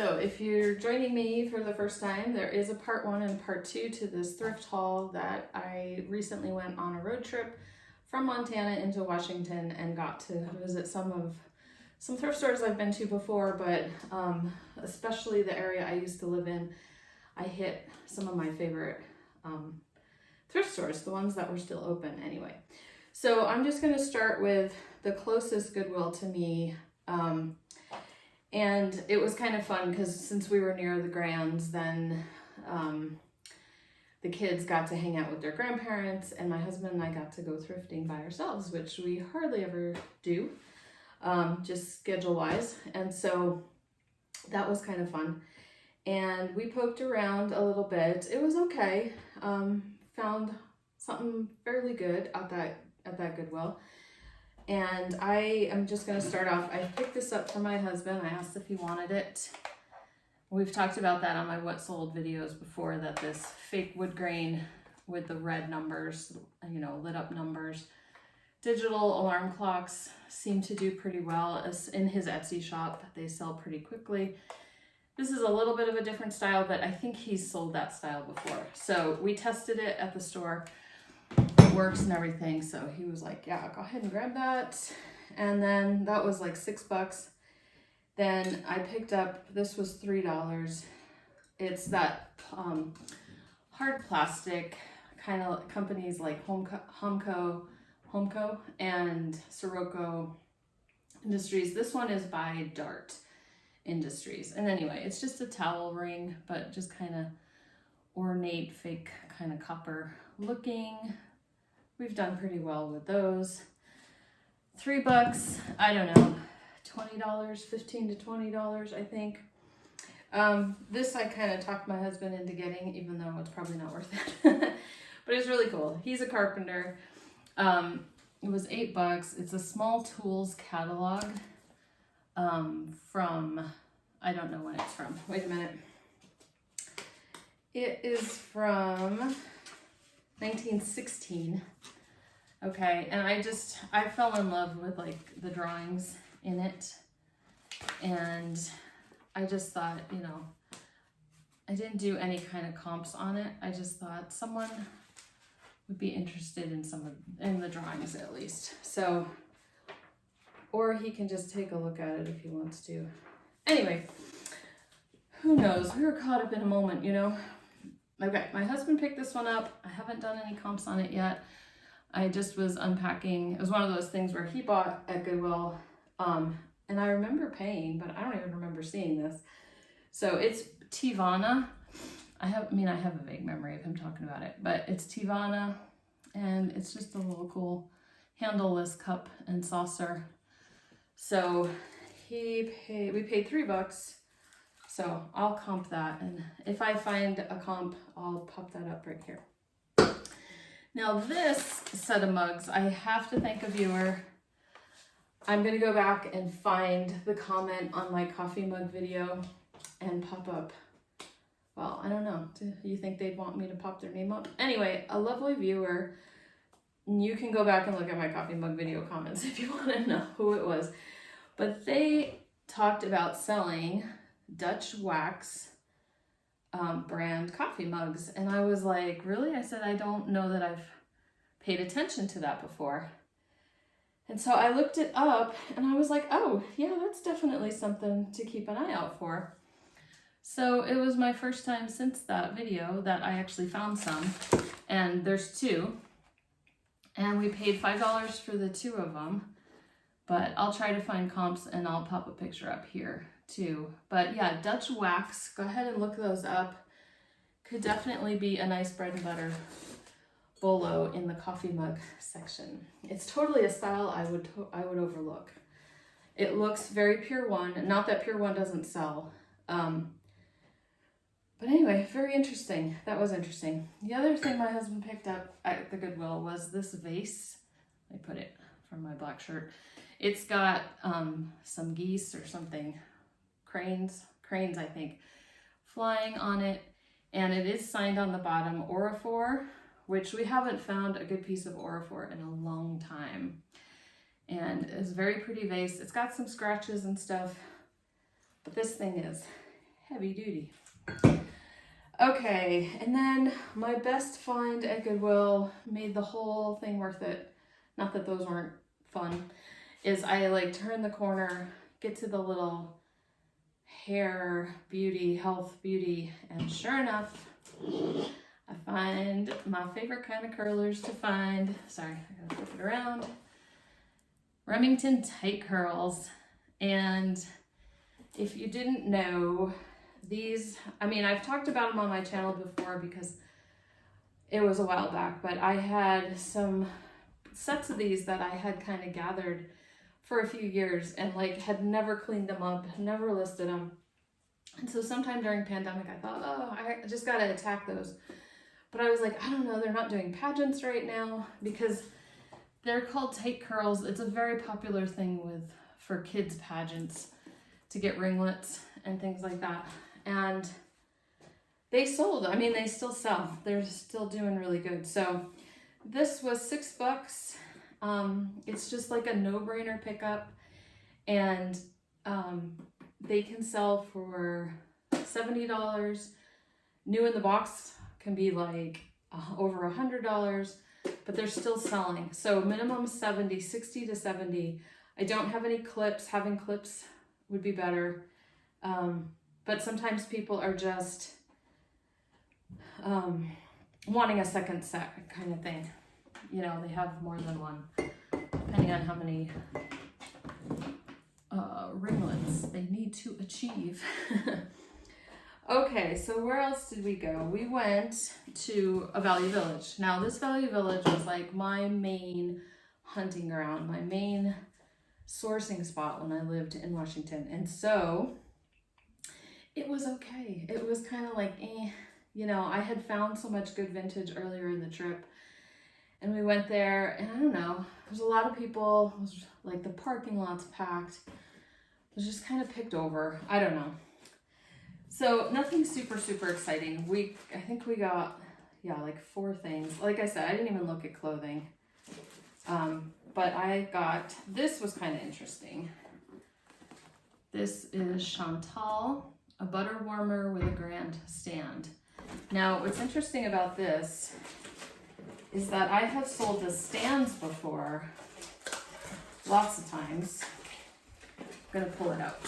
So if you're joining me for the first time, there is a part 1 and part 2 to this thrift haul that I recently went on a road trip from Montana into Washington and got to visit some thrift stores I've been to before, but especially the area I used to live in, I hit some of my favorite thrift stores, the ones that were still open anyway. So I'm just going to start with the closest Goodwill to me. And it was kind of fun because since we were near the Grands, then the kids got to hang out with their grandparents, and my husband and I got to go thrifting by ourselves, which we hardly ever do, just schedule-wise. And so that was kind of fun. And we poked around a little bit. It was okay. Found something fairly good at that Goodwill. And I am just going to start off. I picked this up for my husband. I asked if he wanted it. We've talked about that on my What Sold videos before, that this fake wood grain with the red numbers, you know, lit up numbers, digital alarm clocks seem to do pretty well. In his Etsy shop, they sell pretty quickly. This is a little bit of a different style, but I think he's sold that style before. So we tested it at the store. It works and everything. So he was like, yeah, go ahead and grab that. And then that was like $6. Then I picked up, this was $3. It's that hard plastic, kind of companies like Homco and Sirocco Industries. This one is by Dart Industries. And anyway, it's just a towel ring, but just kind of ornate, fake kind of copper looking. We've done pretty well with those. $3, I don't know, $20, $15 to $20, I think. This I kind of talked my husband into getting, even though it's probably not worth it. But it's really cool. He's a carpenter. It was $8. It's a small tools catalog from, I don't know when it's from. Wait a minute. It is from 1916. Okay, and I fell in love with like the drawings in it, and I just thought, you know, I didn't do any kind of comps on it. I just thought someone would be interested in the drawings at least. So, or he can just take a look at it if he wants to. Anyway, who knows? We were caught up in a moment, you know. Okay, my husband picked this one up. I haven't done any comps on it yet. I just was unpacking. It was one of those things where he bought at Goodwill, and I remember paying, but I don't even remember seeing this. So it's Tivana. I have a vague memory of him talking about it, but it's Tivana, and it's just a little cool handleless cup and saucer. So we paid $3. So I'll comp that, and if I find a comp, I'll pop that up right here. Now this set of mugs, I have to thank a viewer. I'm gonna go back and find the comment on my coffee mug video and pop up, well, I don't know, do you think they'd want me to pop their name up? Anyway, a lovely viewer, you can go back and look at my coffee mug video comments if you wanna know who it was, but they talked about selling Dutch wax brand coffee mugs, and I was like, really? I said, I don't know that I've paid attention to that before. And so I looked it up, and I was like, oh yeah, that's definitely something to keep an eye out for. So it was my first time since that video that I actually found some, and there's 2, and we paid $5 for the 2 of them, but I'll try to find comps and I'll pop a picture up here too. But yeah, Dutch wax, go ahead and look those up. Could definitely be a nice bread and butter bolo in the coffee mug section. It's totally a style I would overlook. It looks very Pier 1, not that Pier 1 doesn't sell. But anyway, very interesting. That was interesting. The other thing my husband picked up at the Goodwill was this vase. I put it from my black shirt. It's got some geese or something, cranes I think, flying on it, and it is signed on the bottom Orafor, which we haven't found a good piece of Orafor in a long time. And it's a very pretty vase. It's got some scratches and stuff, but this thing is heavy duty. Okay, and then my best find at Goodwill made the whole thing worth it. Not that those weren't fun. Is I like turn the corner, get to the little hair beauty, health beauty, and sure enough, I find my favorite kind of curlers to find. Sorry, I gotta flip it around. Remington tight curls. And if you didn't know, these, I mean, I've talked about them on my channel before because it was a while back, but I had some sets of these that I had kind of gathered for a few years and like had never cleaned them up, never listed them. And so sometime during pandemic, I thought, oh, I just got to attack those. But I was like, I don't know, they're not doing pageants right now because they're called tight curls. It's a very popular thing for kids pageants to get ringlets and things like that. And they sold, I mean, they still sell. They're still doing really good. So this was $6. It's just like a no-brainer pickup. And they can sell for $70. New in the box can be like over $100, but they're still selling. So minimum 70, 60 to 70. I don't have any clips. Having clips would be better. But sometimes people are just wanting a second set kind of thing. You know, they have more than one, depending on how many ringlets they need to achieve. Okay, so where else did we go? We went to a Value Village. Now this Value Village was like my main hunting ground, my main sourcing spot when I lived in Washington. And so it was okay. It was kind of like, you know, I had found so much good vintage earlier in the trip and we went there and I don't know, there's a lot of people, it was like the parking lot's packed. It was just kind of picked over. I don't know. So nothing super, super exciting. I think we got, yeah, like 4 things. Like I said, I didn't even look at clothing. But I got, this was kind of interesting. This is Chantal, a butter warmer with a grand stand. Now, what's interesting about this is that I have sold the stands before, lots of times. I'm gonna pull it out.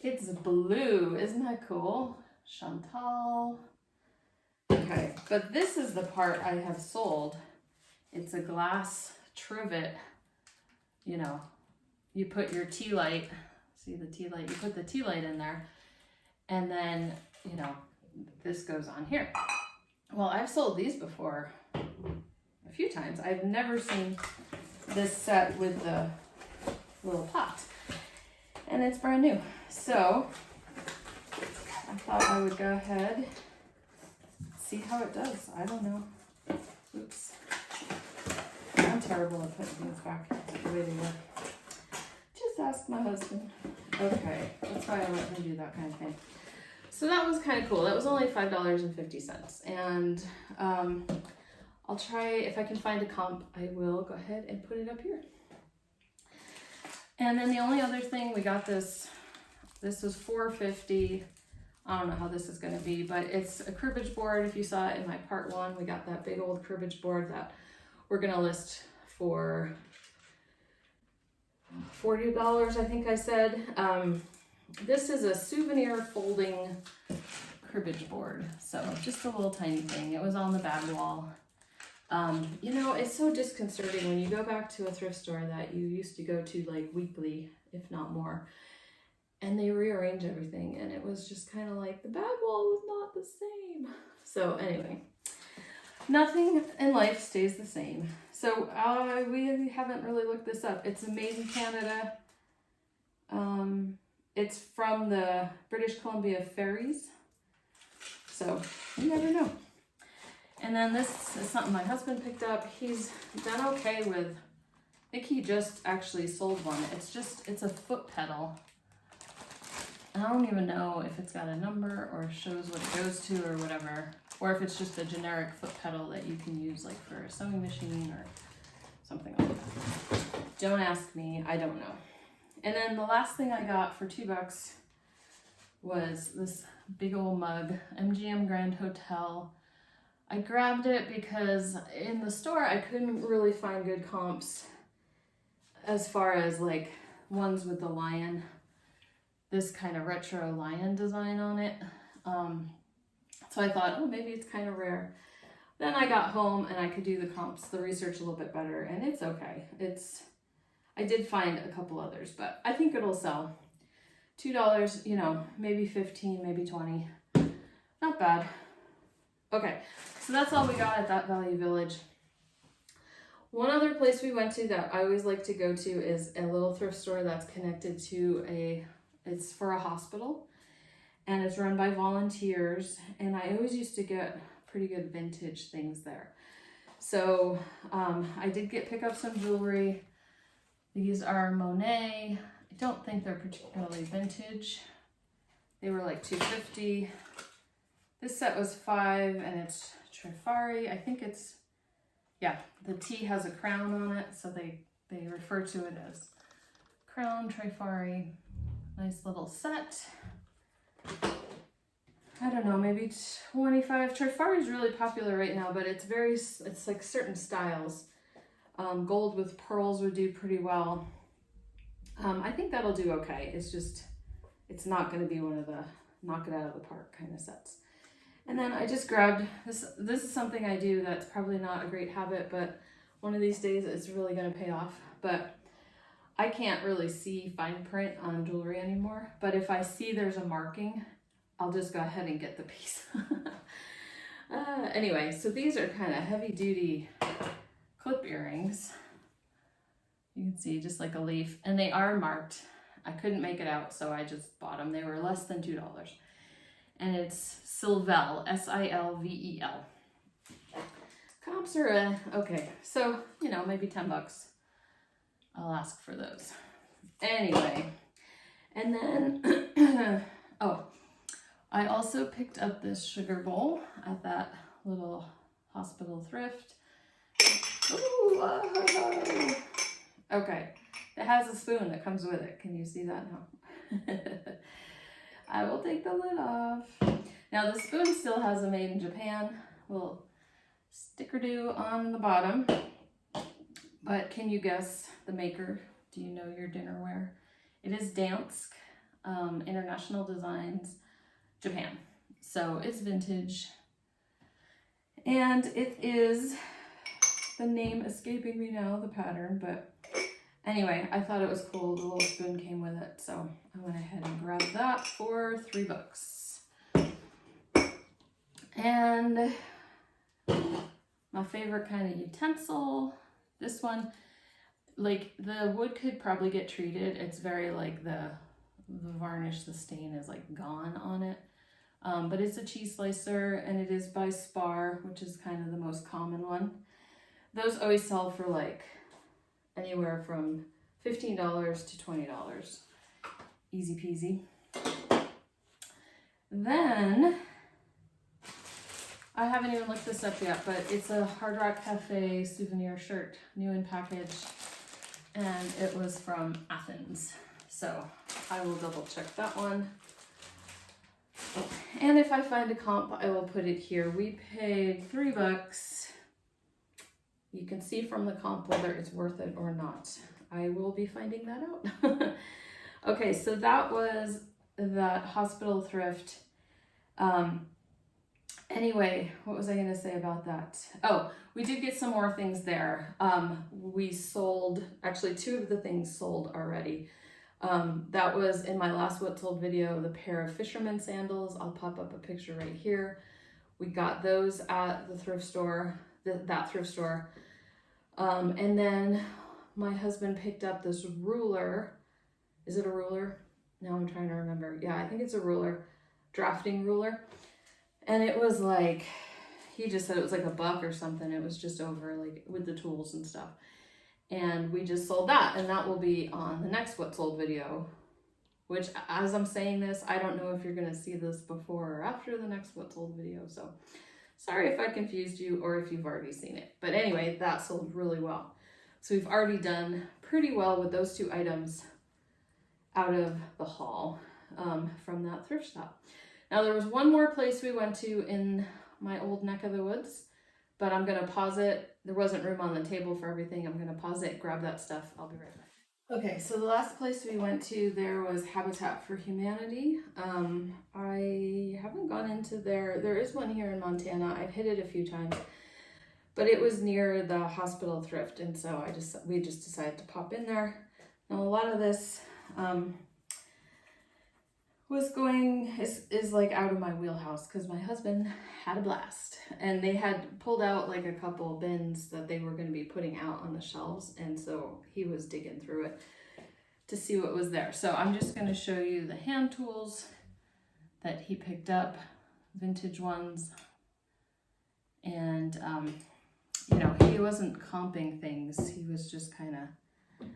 It's blue, isn't that cool? Chantal. Okay, but this is the part I have sold. It's a glass trivet. You know, you put your tea light, see the tea light, you put the tea light in there, and then, you know, this goes on here. Well, I've sold these before a few times. I've never seen this set with the little pot. And it's brand new. So I thought I would go ahead, see how it does. I don't know. Oops. I'm terrible at putting things back the way they were. Just ask my husband. Okay, that's why I let him do that kind of thing. So that was kind of cool. That was only $5.50. And I'll try, if I can find a comp, I will go ahead and put it up here. And then the only other thing, we got this was $4.50. I don't know how this is going to be, but it's a cribbage board. If you saw it in my part 1, we got that big old cribbage board that we're going to list for $40, I think I said. This is a souvenir folding cribbage board. So just a little tiny thing. It was on the bag wall. You know, it's so disconcerting when you go back to a thrift store that you used to go to like weekly, if not more, and they rearrange everything, and it was just kind of like the bag wall was not the same. So anyway, nothing in life stays the same. So we haven't really looked this up. It's made in Canada. It's from the British Columbia ferries. So you never know. And then this is something my husband picked up. He's done okay with, I think he just actually sold one. It's a foot pedal. And I don't even know if it's got a number or shows what it goes to or whatever. Or if it's just a generic foot pedal that you can use like for a sewing machine or something like that. Don't ask me, I don't know. And then the last thing I got for $2 was this big old mug, MGM Grand Hotel. I grabbed it because in the store I couldn't really find good comps as far as like ones with the lion, this kind of retro lion design on it. So I thought, oh, maybe it's kind of rare. Then I got home and I could do the comps, the research a little bit better, and it's okay. I did find a couple others, but I think it'll sell. $2, you know, maybe 15, maybe 20. Not bad. Okay, so that's all we got at that Value Village. One other place we went to that I always like to go to is a little thrift store that's connected to it's for a hospital, and it's run by volunteers, and I always used to get pretty good vintage things there. So I did pick up some jewelry. These are Monet. I don't think they're particularly vintage. They were like $2.50. This set was $5, and it's Trifari. I think it's, yeah, the T has a crown on it, so they refer to it as crown Trifari. Nice little set. I don't know, maybe 25. Trifari is really popular right now, but it's like certain styles. Gold with pearls would do pretty well. I think that'll do okay. It's not going to be one of the knock it out of the park kind of sets. And then I just grabbed this. This is something I do that's probably not a great habit, but one of these days it's really going to pay off. But I can't really see fine print on jewelry anymore. But if I see there's a marking, I'll just go ahead and get the piece. Anyway, so these are kind of heavy duty clip earrings. You can see just like a leaf, and they are marked. I couldn't make it out, so I just bought them. They were less than $2. And it's Silvel, S-I-L-V-E-L. Comps are okay. So, you know, maybe $10. I'll ask for those. Anyway, and then, oh, I also picked up this sugar bowl at that little hospital thrift. Ooh, oh. Okay, it has a spoon that comes with it. Can you see that now? I will take the lid off. Now the spoon still has a made in Japan little sticker-do on the bottom. But can you guess the maker? Do you know your dinnerware? It is Dansk International Designs, Japan. So it's vintage. And it is, the name escaping me now, the pattern, but anyway, I thought it was cool. The little spoon came with it, so I went ahead and grabbed that for $3. And my favorite kind of utensil, this one, like the wood could probably get treated. It's very like the varnish, the stain is like gone on it. But it's a cheese slicer, and it is by Spar, which is kind of the most common one. Those always sell for like anywhere from $15 to $20. Easy peasy. Then, I haven't even looked this up yet, but it's a Hard Rock Cafe souvenir shirt, new in package, and it was from Athens. So I will double check that one. And if I find a comp, I will put it here. We paid $3. You can see from the comp whether it's worth it or not. I will be finding that out. Okay, so that was that hospital thrift. Anyway, what was I going to say about that? Oh, we did get some more things there. We sold, actually 2 of the things sold already. That was in my last What Sold video, the pair of fisherman sandals. I'll pop up a picture right here. We got those at the thrift store, that thrift store. And then my husband picked up this ruler. Is it a ruler? Now I'm trying to remember. Yeah, I think it's a ruler, drafting ruler. And it was like, he just said it was like $1 or something. It was just over like with the tools and stuff. And we just sold that, and that will be on the next What Sold video, which as I'm saying this, I don't know if you're going to see this before or after the next What Sold video. So sorry if I confused you or if you've already seen it. But anyway, that sold really well. So we've already done pretty well with those 2 items out of the haul. from that thrift shop. Now there was one more place we went to in my old neck of the woods, but I'm gonna pause it. There wasn't room on the table for everything. I'm gonna pause it, grab that stuff. I'll be right back. Okay, so the last place we went to, there was Habitat for Humanity. I haven't gone into there is one here in Montana. I've hit it a few times, but it was near the hospital thrift, and so we just decided to pop in there. Now a lot of this is like out of my wheelhouse because my husband had a blast, and they had pulled out like a couple bins that they were going to be putting out on the shelves, and so he was digging through it to see what was there. So I'm just going to show you the hand tools that he picked up, vintage ones, and you know, he wasn't comping things. He was just kind of,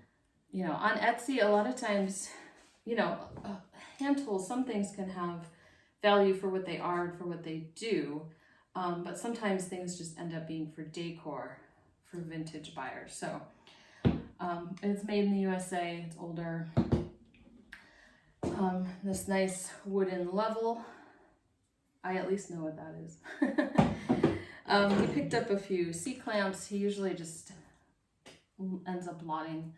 you know, on Etsy a lot of times, you know, hand tools, some things can have value for what they are and for what they do, but sometimes things just end up being for decor for vintage buyers. So it's made in the USA, it's older. This nice wooden level, I at least know what that is. He picked up a few C-clamps. He usually just ends up lotting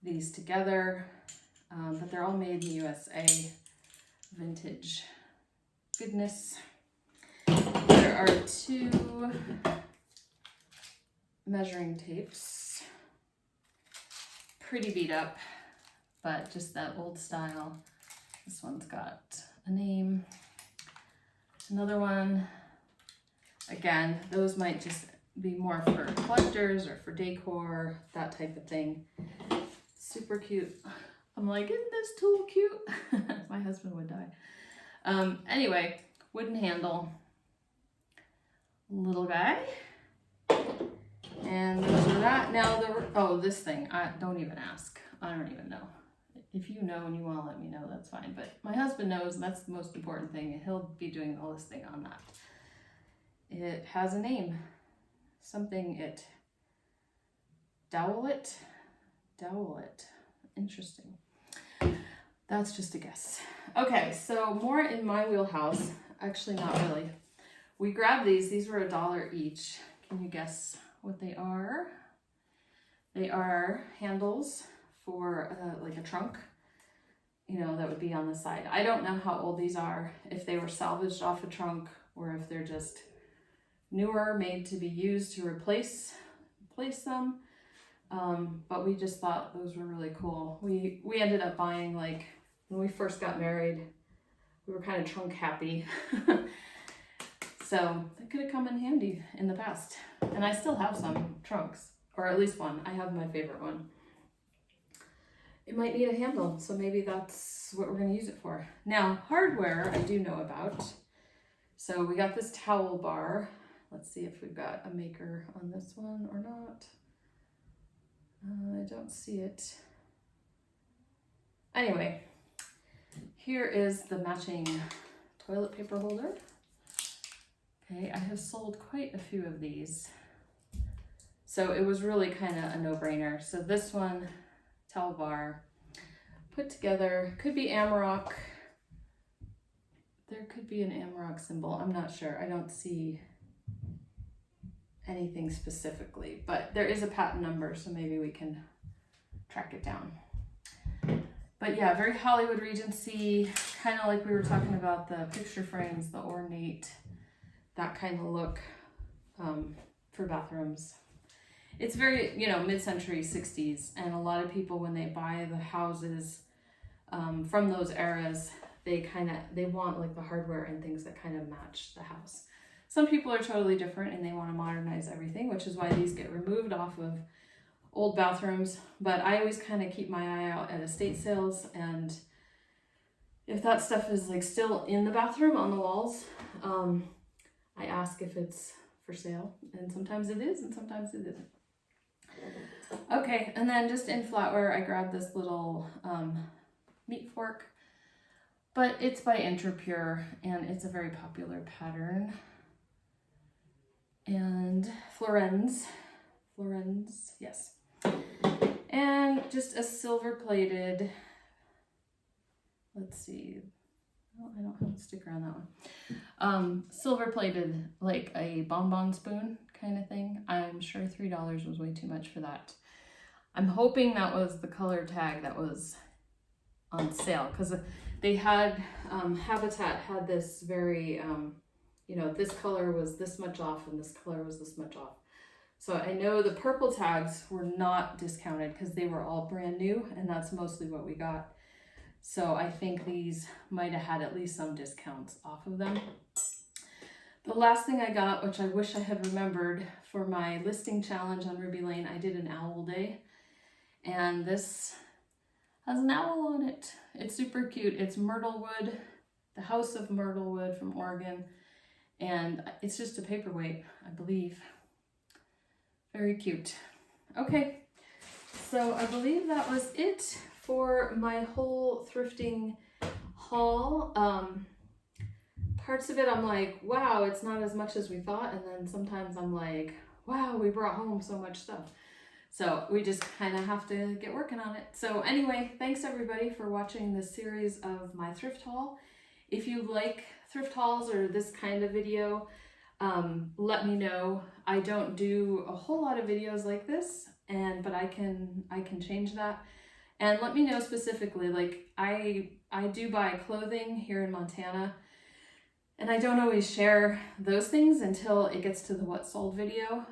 these together. But they're all made in the USA, vintage goodness. There are 2 measuring tapes, pretty beat up, but just that old style. This one's got a name. Another one, again, those might just be more for collectors or for decor, that type of thing. Super cute. I'm like, isn't this tool cute? My husband would die. Anyway, wooden handle, little guy. And those are that. Now, oh, this thing, don't even ask. I don't even know. If you know and you want to let me know, that's fine. But my husband knows, and that's the most important thing, and he'll be doing the listing on that. It has a name. Something it. Dowlet. Interesting. That's just a guess. Okay, so more in my wheelhouse. Actually, not really. We grabbed these. These were $1 each. Can you guess what they are? They are handles for like a trunk, you know, that would be on the side. I don't know how old these are, if they were salvaged off a trunk or if they're just newer, made to be used to replace them. But we just thought those were really cool. We ended up buying, like, when we first got married, we were kind of trunk happy. So they could have come in handy in the past. And I still have some trunks, or at least one. I have my favorite one. It might need a handle, so maybe that's what we're going to use it for. Now, hardware I do know about. So we got this towel bar. Let's see if we've got a maker on this one or not. I don't see it. Anyway, here is the matching toilet paper holder. Okay, I have sold quite a few of these, so it was really kind of a no-brainer. So this one, towel bar, put together, could be Amarok. There could be an Amarok symbol, I'm not sure. I don't see anything specifically, but there is a patent number, so maybe we can track it down. But yeah, very Hollywood Regency, kind of like we were talking about the picture frames, the ornate, that kind of look for bathrooms. It's very, you know, mid-century 60s, and a lot of people, when they buy the houses from those eras, they want like the hardware and things that kind of match the house. Some people are totally different and they want to modernize everything, which is why these get removed off of old bathrooms. But I always kind of keep my eye out at estate sales, and if that stuff is like still in the bathroom on the walls, I ask if it's for sale, and sometimes it is and sometimes it isn't. Okay, and then just in Flatware, I grabbed this little meat fork, but it's by Interpure and it's a very popular pattern. And Florens, yes. And just a silver plated, let's see, Oh, I don't have a sticker on that one. Silver plated, like a bonbon spoon kind of thing. I'm sure $3 was way too much for that. I'm hoping that was the color tag that was on sale, because they had, Habitat had this very, you know, this color was this much off and this color was this much off. So I know the purple tags were not discounted because they were all brand new, and that's mostly what we got. So I think these might have had at least some discounts off of them. The last thing I got, which I wish I had remembered for my listing challenge on Ruby Lane, I did an owl day. And this has an owl on it. It's super cute. It's Myrtlewood, the House of Myrtlewood from Oregon. And it's just a paperweight, I believe. Very cute. Okay, so I believe that was it for my whole thrifting haul. Parts of it I'm like, wow, it's not as much as we thought, and then sometimes I'm like, wow, we brought home so much stuff. So we just kind of have to get working on it. So anyway, thanks everybody for watching this series of my thrift haul. If you like thrift hauls or this kind of video, let me know. I don't do a whole lot of videos like this, but I can change that. And let me know specifically, like I do buy clothing here in Montana, and I don't always share those things until it gets to the what sold video.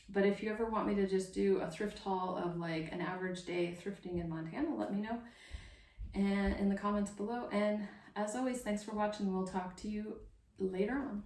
But if you ever want me to just do a thrift haul of like an average day thrifting in Montana, let me know and in the comments below. And as always, thanks for watching. We'll talk to you later on.